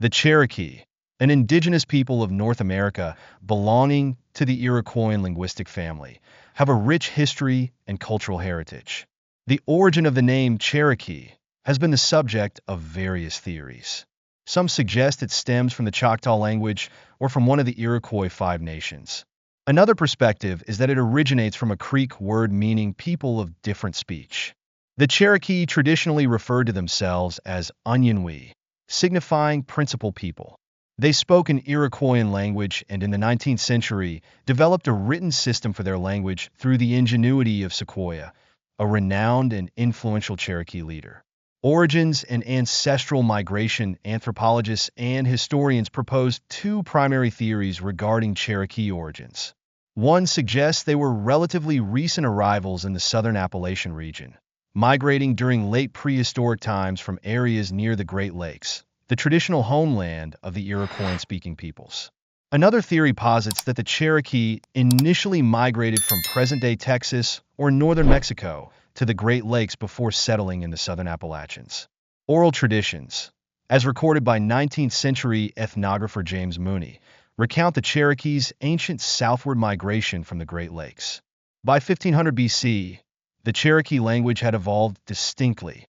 The Cherokee, an indigenous people of North America belonging to the Iroquoian linguistic family, have a rich history and cultural heritage. The origin of the name Cherokee has been the subject of various theories. Some suggest it stems from the Choctaw language or from one of the Iroquois Five Nations. Another perspective is that it originates from a Creek word meaning people of different speech. The Cherokee traditionally referred to themselves as Unyielding, signifying principal people. They spoke an Iroquoian language and in the 19th century developed a written system for their language through the ingenuity of Sequoyah, a renowned and influential Cherokee leader. Origins and ancestral migration anthropologists and historians propose two primary theories regarding Cherokee origins. One suggests they were relatively recent arrivals in the southern Appalachian region, migrating during late prehistoric times from areas near the Great Lakes, the traditional homeland of the Iroquoian-speaking peoples. Another theory posits that the Cherokee initially migrated from present-day Texas or northern Mexico to the Great Lakes before settling in the southern Appalachians. Oral traditions, as recorded by 19th century ethnographer James Mooney, recount the Cherokee's ancient southward migration from the Great Lakes. By 1500 BC, the Cherokee language had evolved distinctly,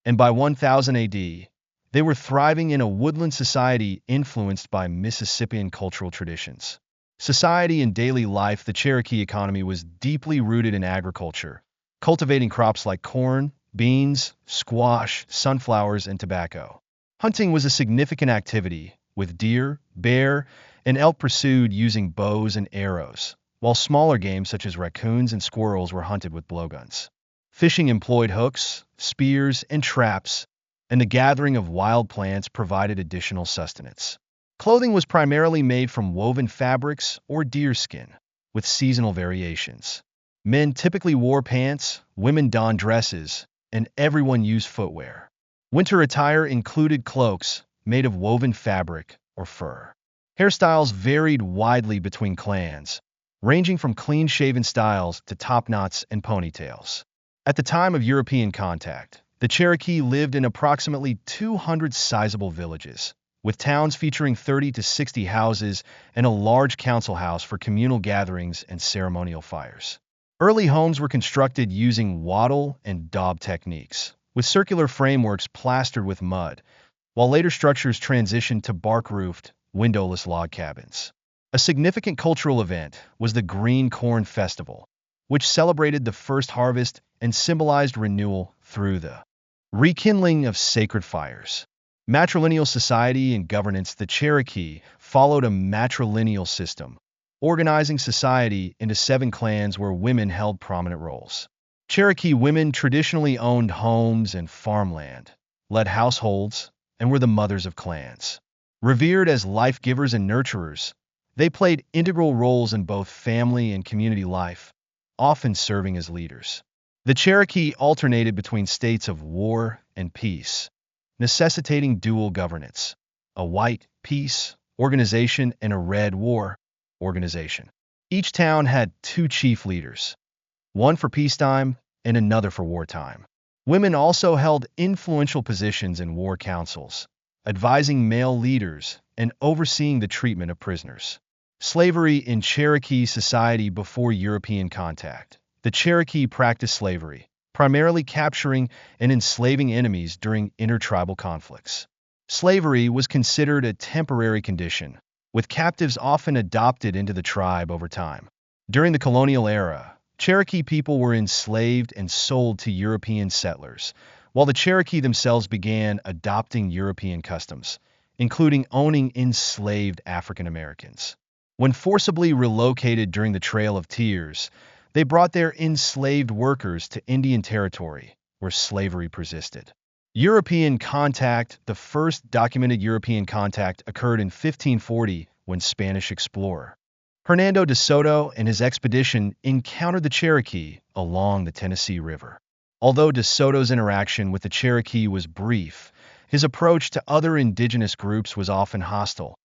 and by 1000 AD, they were thriving in a woodland society influenced by Mississippian cultural traditions. Society and daily life, the Cherokee economy was deeply rooted in agriculture, cultivating crops like corn, beans, squash, sunflowers, and tobacco. Hunting was a significant activity, with deer, bear, and elk pursued using bows and arrows, while smaller game such as raccoons and squirrels were hunted with blowguns. Fishing employed hooks, spears, and traps, and the gathering of wild plants provided additional sustenance. Clothing was primarily made from woven fabrics or deerskin, with seasonal variations. Men typically wore pants, women donned dresses, and everyone used footwear. Winter attire included cloaks made of woven fabric or fur. Hairstyles varied widely between clans, ranging from clean-shaven styles to top knots and ponytails. At the time of European contact, the Cherokee lived in approximately 200 sizable villages, with towns featuring 30 to 60 houses and a large council house for communal gatherings and ceremonial fires. Early homes were constructed using wattle and daub techniques, with circular frameworks plastered with mud, while later structures transitioned to bark-roofed, windowless log cabins. A significant cultural event was the Green Corn Festival, which celebrated the first harvest and symbolized renewal through the rekindling of sacred fires. Matrilineal society and governance. The Cherokee followed a matrilineal system, organizing society into 7 clans where women held prominent roles. Cherokee women traditionally owned homes and farmland, led households, and were the mothers of clans. Revered as life-givers and nurturers, they played integral roles in both family and community life, often serving as leaders. The Cherokee alternated between states of war and peace, necessitating dual governance, a white peace organization and a red war organization. Each town had 2 chief leaders, one for peacetime and another for wartime. Women also held influential positions in war councils, advising male leaders and overseeing the treatment of prisoners. Slavery in Cherokee society. Before European contact, the Cherokee practiced slavery, primarily capturing and enslaving enemies during intertribal conflicts. Slavery was considered a temporary condition, with captives often adopted into the tribe over time. During the colonial era, Cherokee people were enslaved and sold to European settlers, while the Cherokee themselves began adopting European customs, including owning enslaved African Americans. When forcibly relocated during the Trail of Tears, they brought their enslaved workers to Indian Territory, where slavery persisted. European contact. The first documented European contact occurred in 1540 when Spanish explorer Hernando de Soto and his expedition encountered the Cherokee along the Tennessee River. Although de Soto's interaction with the Cherokee was brief, his approach to other indigenous groups was often hostile,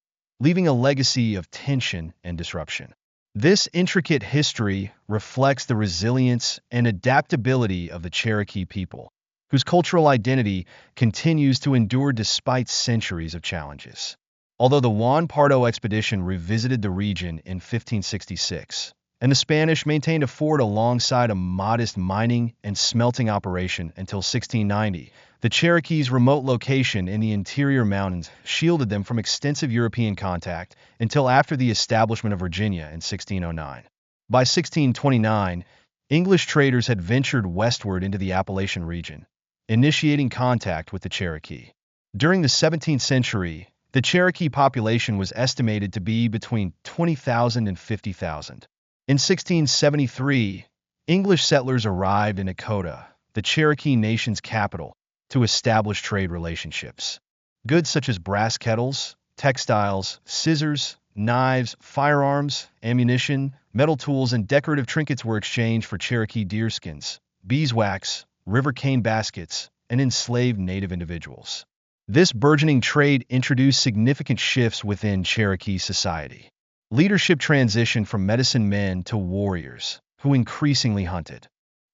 leaving a legacy of tension and disruption. This intricate history reflects the resilience and adaptability of the Cherokee people, whose cultural identity continues to endure despite centuries of challenges. Although the Juan Pardo expedition revisited the region in 1566, and the Spanish maintained a fort alongside a modest mining and smelting operation until 1690, the Cherokees' remote location in the interior mountains shielded them from extensive European contact until after the establishment of Virginia in 1609. By 1629, English traders had ventured westward into the Appalachian region, initiating contact with the Cherokee. During the 17th century, the Cherokee population was estimated to be between 20,000 and 50,000. In 1673, English settlers arrived in Dakota, the Cherokee nation's capital, to establish trade relationships. Goods such as brass kettles, textiles, scissors, knives, firearms, ammunition, metal tools, and decorative trinkets were exchanged for Cherokee deerskins, beeswax, river cane baskets, and enslaved native individuals. This burgeoning trade introduced significant shifts within Cherokee society. Leadership transitioned from medicine men to warriors, who increasingly hunted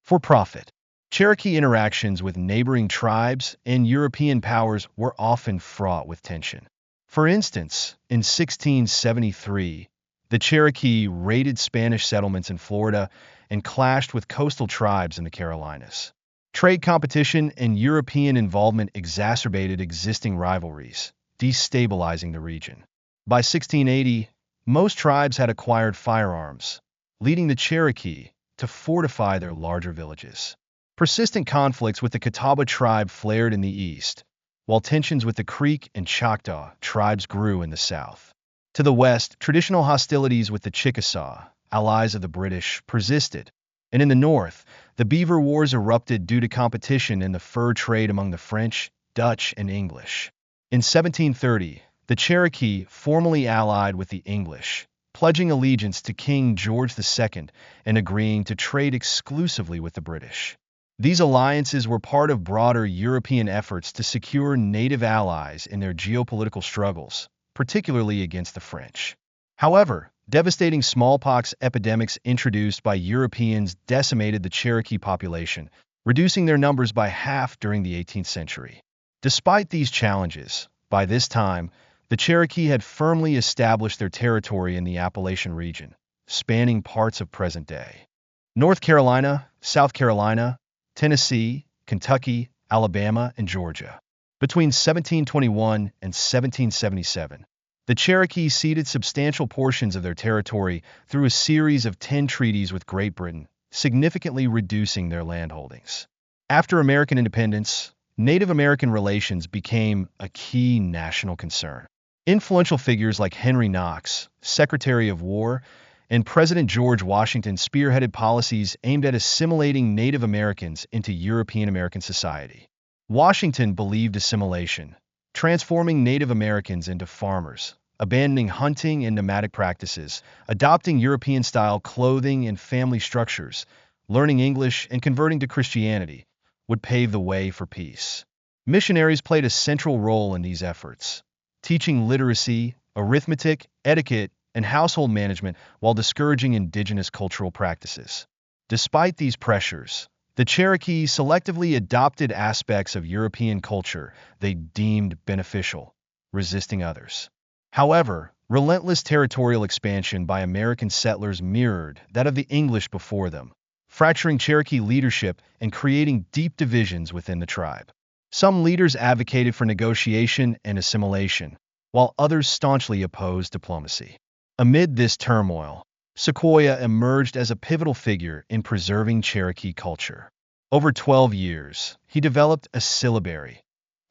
for profit. Cherokee interactions with neighboring tribes and European powers were often fraught with tension. For instance, in 1673, the Cherokee raided Spanish settlements in Florida and clashed with coastal tribes in the Carolinas. Trade competition and European involvement exacerbated existing rivalries, destabilizing the region. By 1680, most tribes had acquired firearms, leading the Cherokee to fortify their larger villages. Persistent conflicts with the Catawba tribe flared in the east, while tensions with the Creek and Choctaw tribes grew in the south. To the west, traditional hostilities with the Chickasaw, allies of the British, persisted, and in the north, the Beaver Wars erupted due to competition in the fur trade among the French, Dutch, and English. In 1730, the Cherokee formally allied with the English, pledging allegiance to King George II and agreeing to trade exclusively with the British. These alliances were part of broader European efforts to secure native allies in their geopolitical struggles, particularly against the French. However, devastating smallpox epidemics introduced by Europeans decimated the Cherokee population, reducing their numbers by half during the 18th century. Despite these challenges, by this time, the Cherokee had firmly established their territory in the Appalachian region, spanning parts of present-day North Carolina, South Carolina, Tennessee, Kentucky, Alabama, and Georgia. Between 1721 and 1777, the Cherokee ceded substantial portions of their territory through a series of 10 treaties with Great Britain, significantly reducing their landholdings. After American independence, Native American relations became a key national concern. Influential figures like Henry Knox, Secretary of War, and President George Washington spearheaded policies aimed at assimilating Native Americans into European American society. Washington believed assimilation, transforming Native Americans into farmers, abandoning hunting and nomadic practices, adopting European-style clothing and family structures, learning English, and converting to Christianity, would pave the way for peace. Missionaries played a central role in these efforts, teaching literacy, arithmetic, etiquette, and household management while discouraging indigenous cultural practices. Despite these pressures, the Cherokee selectively adopted aspects of European culture they deemed beneficial, resisting others. However, relentless territorial expansion by American settlers mirrored that of the English before them, fracturing Cherokee leadership and creating deep divisions within the tribe. Some leaders advocated for negotiation and assimilation, while others staunchly opposed diplomacy. Amid this turmoil, Sequoyah emerged as a pivotal figure in preserving Cherokee culture. Over 12 years, he developed a syllabary,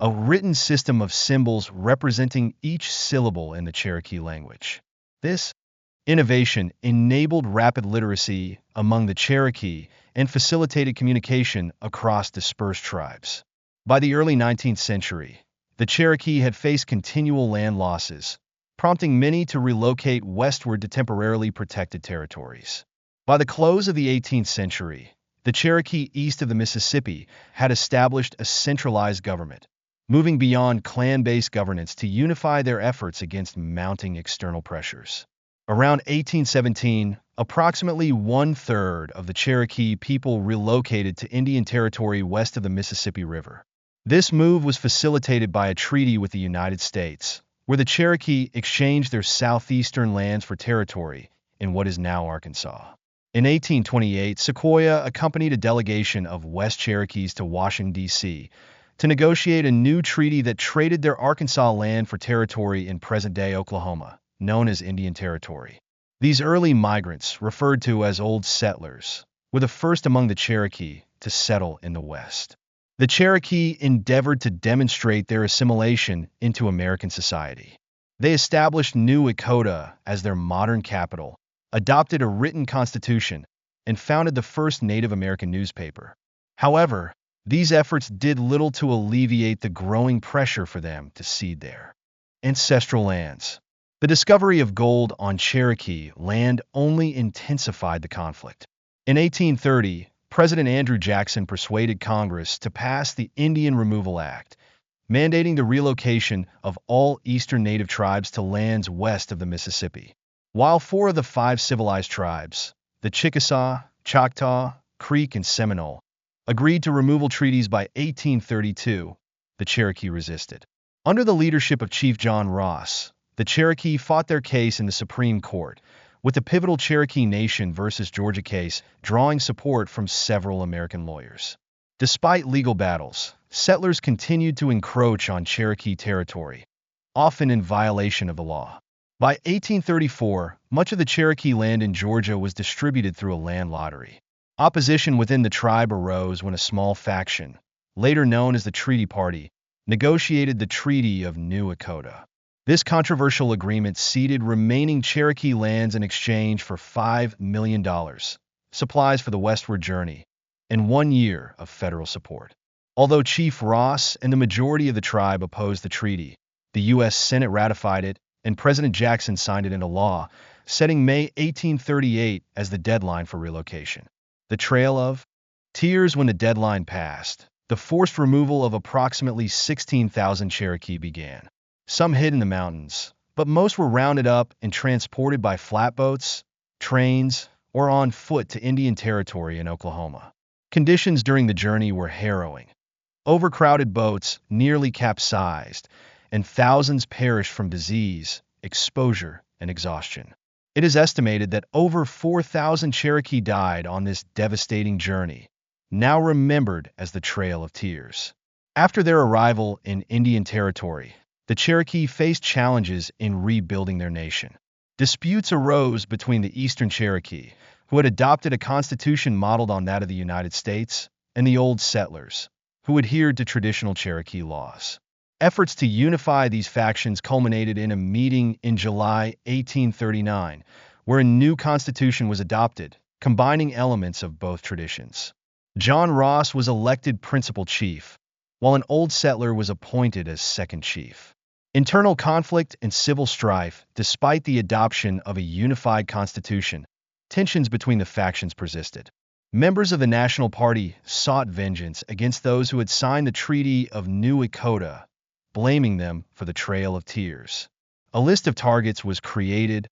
a written system of symbols representing each syllable in the Cherokee language. This innovation enabled rapid literacy among the Cherokee and facilitated communication across dispersed tribes. By the early 19th century, the Cherokee had faced continual land losses, prompting many to relocate westward to temporarily protected territories. By the close of the 18th century, the Cherokee east of the Mississippi had established a centralized government, moving beyond clan-based governance to unify their efforts against mounting external pressures. Around 1817, approximately one-third of the Cherokee people relocated to Indian Territory west of the Mississippi River. This move was facilitated by a treaty with the United States, where the Cherokee exchanged their southeastern lands for territory in what is now Arkansas. In 1828, Sequoyah accompanied a delegation of West Cherokees to Washington, D.C., to negotiate a new treaty that traded their Arkansas land for territory in present-day Oklahoma, known as Indian Territory. These early migrants, referred to as Old Settlers, were the first among the Cherokee to settle in the West. The Cherokee endeavored to demonstrate their assimilation into American society. They established New Echota as their modern capital, adopted a written constitution, and founded the first Native American newspaper. However, these efforts did little to alleviate the growing pressure for them to cede their ancestral lands. The discovery of gold on Cherokee land only intensified the conflict. In 1830, President Andrew Jackson persuaded Congress to pass the Indian Removal Act, mandating the relocation of all eastern native tribes to lands west of the Mississippi. While 4 of the 5 civilized tribes, the Chickasaw, Choctaw, Creek, and Seminole, agreed to removal treaties by 1832, the Cherokee resisted. Under the leadership of Chief John Ross, the Cherokee fought their case in the Supreme Court, with the pivotal Cherokee Nation versus Georgia case drawing support from several American lawyers. Despite legal battles, settlers continued to encroach on Cherokee territory, often in violation of the law. By 1834, much of the Cherokee land in Georgia was distributed through a land lottery. Opposition within the tribe arose when a small faction, later known as the Treaty Party, negotiated the Treaty of New Echota. This controversial agreement ceded remaining Cherokee lands in exchange for $5 million, supplies for the westward journey, and 1 year of federal support. Although Chief Ross and the majority of the tribe opposed the treaty, the U.S. Senate ratified it, and President Jackson signed it into law, setting May 1838 as the deadline for relocation. The Trail of Tears. When the deadline passed, the forced removal of approximately 16,000 Cherokee began. Some hid in the mountains, but most were rounded up and transported by flatboats, trains, or on foot to Indian Territory in Oklahoma. Conditions during the journey were harrowing. Overcrowded boats nearly capsized, and thousands perished from disease, exposure, and exhaustion. It is estimated that over 4,000 Cherokee died on this devastating journey, now remembered as the Trail of Tears. After their arrival in Indian Territory, the Cherokee faced challenges in rebuilding their nation. Disputes arose between the Eastern Cherokee, who had adopted a constitution modeled on that of the United States, and the Old Settlers, who adhered to traditional Cherokee laws. Efforts to unify these factions culminated in a meeting in July 1839, where a new constitution was adopted, combining elements of both traditions. John Ross was elected principal chief, while an Old Settler was appointed as second chief. Internal conflict and civil strife, despite the adoption of a unified constitution, tensions between the factions persisted. Members of the National Party sought vengeance against those who had signed the Treaty of New Echota, blaming them for the Trail of Tears. A list of targets was created,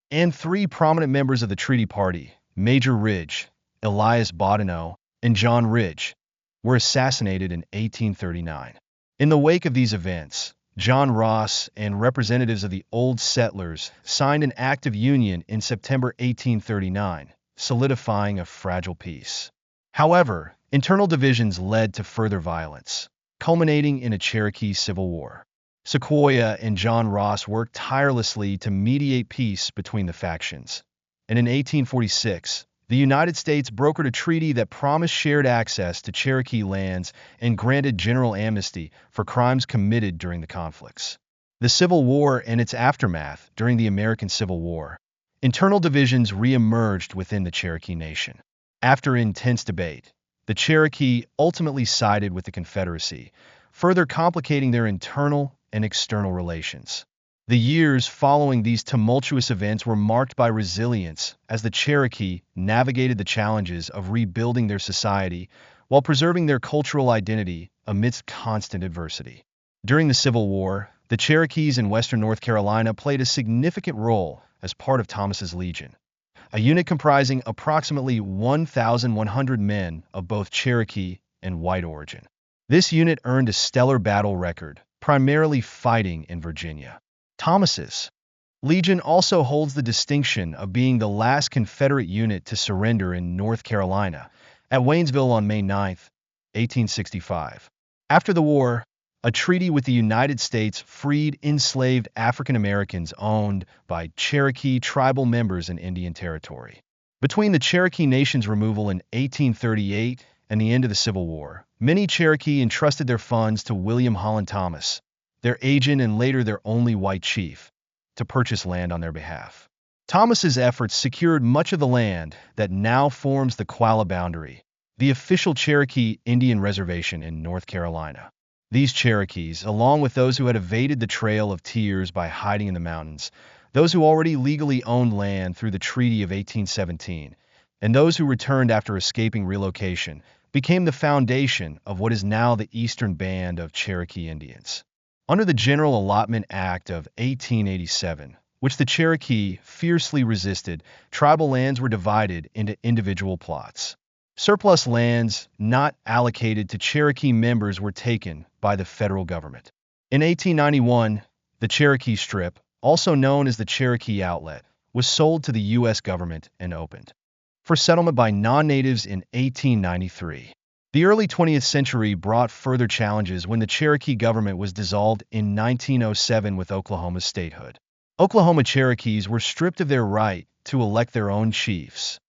and 3 prominent members of the Treaty Party, Major Ridge, Elias Boudinot, and John Ridge, were assassinated in 1839. In the wake of these events, John Ross and representatives of the Old Settlers signed an Act of Union in September 1839, solidifying a fragile peace. However, internal divisions led to further violence, culminating in a Cherokee Civil War. Sequoyah and John Ross worked tirelessly to mediate peace between the factions, and in 1846, the United States brokered a treaty that promised shared access to Cherokee lands and granted general amnesty for crimes committed during the conflicts. The Civil War and its aftermath. During the American Civil War, internal divisions re-emerged within the Cherokee Nation. After intense debate, the Cherokee ultimately sided with the Confederacy, further complicating their internal and external relations. The years following these tumultuous events were marked by resilience as the Cherokee navigated the challenges of rebuilding their society while preserving their cultural identity amidst constant adversity. During the Civil War, the Cherokees in western North Carolina played a significant role as part of Thomas's Legion, a unit comprising approximately 1,100 men of both Cherokee and white origin. This unit earned a stellar battle record, primarily fighting in Virginia. Thomas's Legion also holds the distinction of being the last Confederate unit to surrender in North Carolina at Waynesville on May 9, 1865. After the war, a treaty with the United States freed enslaved African Americans owned by Cherokee tribal members in Indian Territory. Between the Cherokee Nation's removal in 1838 and the end of the Civil War, many Cherokee entrusted their funds to William Holland Thomas, their agent and later their only white chief, to purchase land on their behalf. Thomas's efforts secured much of the land that now forms the Qualla boundary, the official Cherokee Indian reservation in North Carolina. These Cherokees, along with those who had evaded the Trail of Tears by hiding in the mountains, those who already legally owned land through the Treaty of 1817, and those who returned after escaping relocation, became the foundation of what is now the Eastern Band of Cherokee Indians. Under the General Allotment Act of 1887, which the Cherokee fiercely resisted, tribal lands were divided into individual plots. Surplus lands not allocated to Cherokee members were taken by the federal government. In 1891, the Cherokee Strip, also known as the Cherokee Outlet, was sold to the U.S. government and opened for settlement by non-natives in 1893. The early 20th century brought further challenges when the Cherokee government was dissolved in 1907 with Oklahoma's statehood. Oklahoma Cherokees were stripped of their right to elect their own chiefs,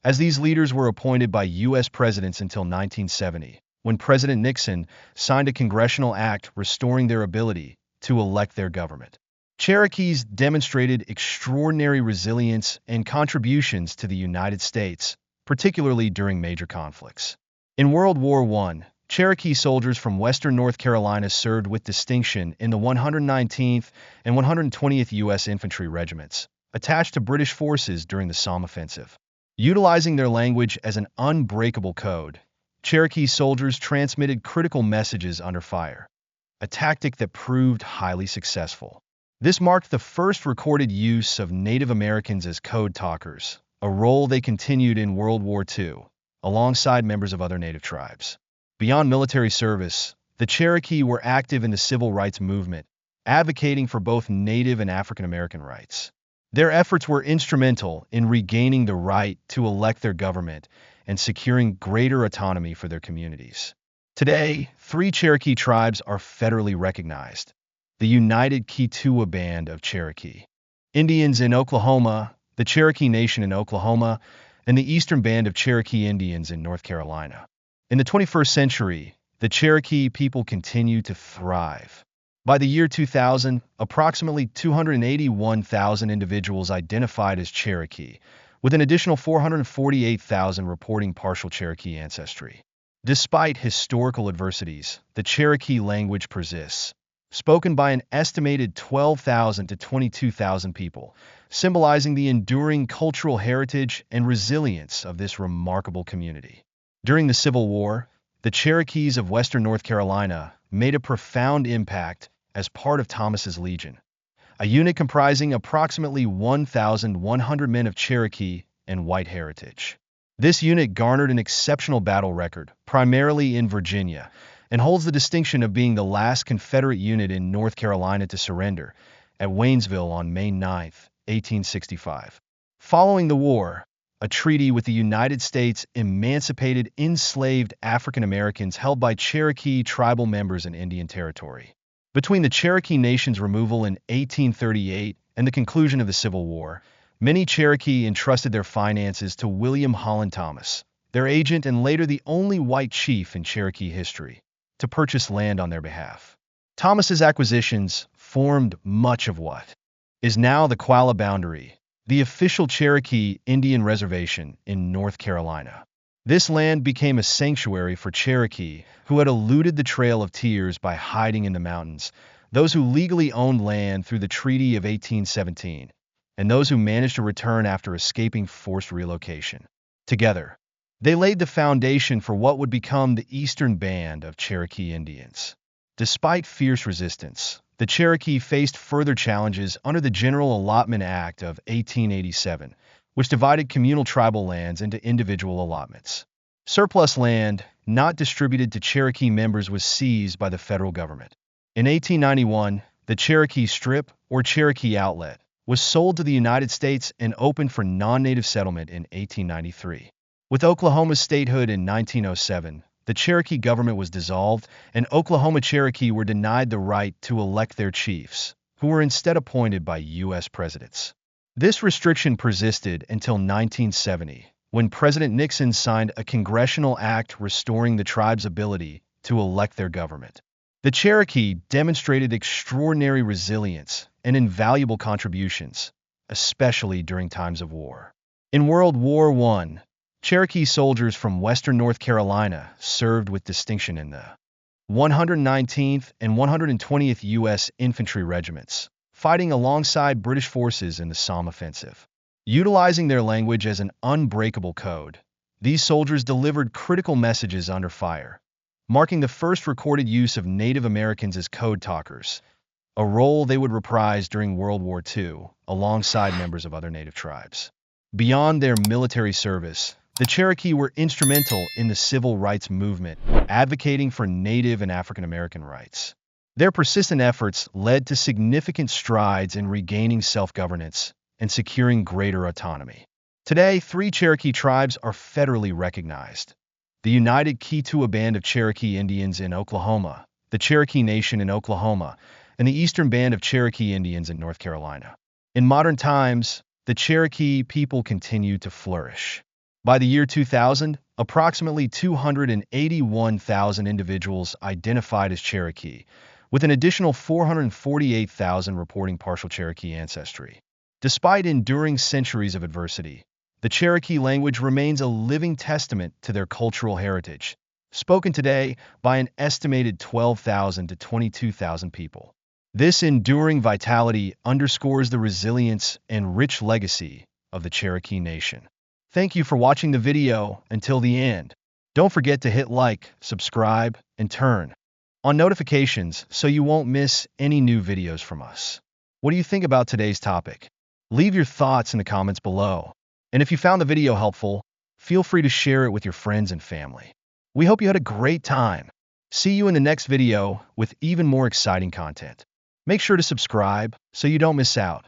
as these leaders were appointed by U.S. presidents until 1970, when President Nixon signed a congressional act restoring their ability to elect their government. Cherokees demonstrated extraordinary resilience and contributions to the United States, particularly during major conflicts. In World War I, Cherokee soldiers from western North Carolina served with distinction in the 119th and 120th U.S. Infantry Regiments, attached to British forces during the Somme Offensive. Utilizing their language as an unbreakable code, Cherokee soldiers transmitted critical messages under fire, a tactic that proved highly successful. This marked the first recorded use of Native Americans as code talkers, a role they continued in World War II, alongside members of other Native tribes. Beyond military service, the Cherokee were active in the civil rights movement, advocating for both Native and African American rights. Their efforts were instrumental in regaining the right to elect their government and securing greater autonomy for their communities. Today, 3 Cherokee tribes are federally recognized: the United Kituwa Band of Cherokee Indians in Oklahoma, the Cherokee Nation in Oklahoma, and the Eastern Band of Cherokee Indians in North Carolina. In the 21st century, the Cherokee people continue to thrive. By the year 2000, approximately 281,000 individuals identified as Cherokee, with an additional 448,000 reporting partial Cherokee ancestry. Despite historical adversities, the Cherokee language persists, spoken by an estimated 12,000 to 22,000 people, symbolizing the enduring cultural heritage and resilience of this remarkable community. During the Civil War, the Cherokees of western North Carolina made a profound impact as part of Thomas's Legion, a unit comprising approximately 1,100 men of Cherokee and white heritage. This unit garnered an exceptional battle record, primarily in Virginia, and holds the distinction of being the last Confederate unit in North Carolina to surrender at Waynesville on May 9, 1865. Following the war, a treaty with the United States emancipated enslaved African Americans held by Cherokee tribal members in Indian Territory. Between the Cherokee Nation's removal in 1838 and the conclusion of the Civil War, many Cherokee entrusted their finances to William Holland Thomas, their agent and later the only white chief in Cherokee history, to purchase land on their behalf. Thomas's acquisitions formed much of what is now the Qualla boundary, the official Cherokee Indian reservation in North Carolina. This land became a sanctuary for Cherokee who had eluded the Trail of Tears by hiding in the mountains, those who legally owned land through the Treaty of 1817, and those who managed to return after escaping forced relocation. Together, they laid the foundation for what would become the Eastern Band of Cherokee Indians. Despite fierce resistance, the Cherokee faced further challenges under the General Allotment Act of 1887, which divided communal tribal lands into individual allotments. Surplus land, not distributed to Cherokee members, was seized by the federal government. In 1891, the Cherokee Strip, or Cherokee Outlet, was sold to the United States and opened for non-native settlement in 1893. With Oklahoma's statehood in 1907, the Cherokee government was dissolved, and Oklahoma Cherokee were denied the right to elect their chiefs, who were instead appointed by U.S. presidents. This restriction persisted until 1970, when President Nixon signed a congressional act restoring the tribe's ability to elect their government. The Cherokee demonstrated extraordinary resilience and invaluable contributions, especially during times of war. In World War I, Cherokee soldiers from western North Carolina served with distinction in the 119th and 120th U.S. Infantry Regiments, fighting alongside British forces in the Somme Offensive. Utilizing their language as an unbreakable code, these soldiers delivered critical messages under fire, marking the first recorded use of Native Americans as code talkers, a role they would reprise during World War II alongside members of other Native tribes. Beyond their military service, the Cherokee were instrumental in the civil rights movement, advocating for Native and African American rights. Their persistent efforts led to significant strides in regaining self-governance and securing greater autonomy. Today, 3 Cherokee tribes are federally recognized: the United Keetoowah Band of Cherokee Indians in Oklahoma, the Cherokee Nation in Oklahoma, and the Eastern Band of Cherokee Indians in North Carolina. In modern times, the Cherokee people continue to flourish. By the year 2000, approximately 281,000 individuals identified as Cherokee, with an additional 448,000 reporting partial Cherokee ancestry. Despite enduring centuries of adversity, the Cherokee language remains a living testament to their cultural heritage, spoken today by an estimated 12,000 to 22,000 people. This enduring vitality underscores the resilience and rich legacy of the Cherokee Nation. Thank you for watching the video until the end. Don't forget to hit like, subscribe, and turn on notifications so you won't miss any new videos from us. What do you think about today's topic? Leave your thoughts in the comments below. And if you found the video helpful, feel free to share it with your friends and family. We hope you had a great time. See you in the next video with even more exciting content. Make sure to subscribe so you don't miss out.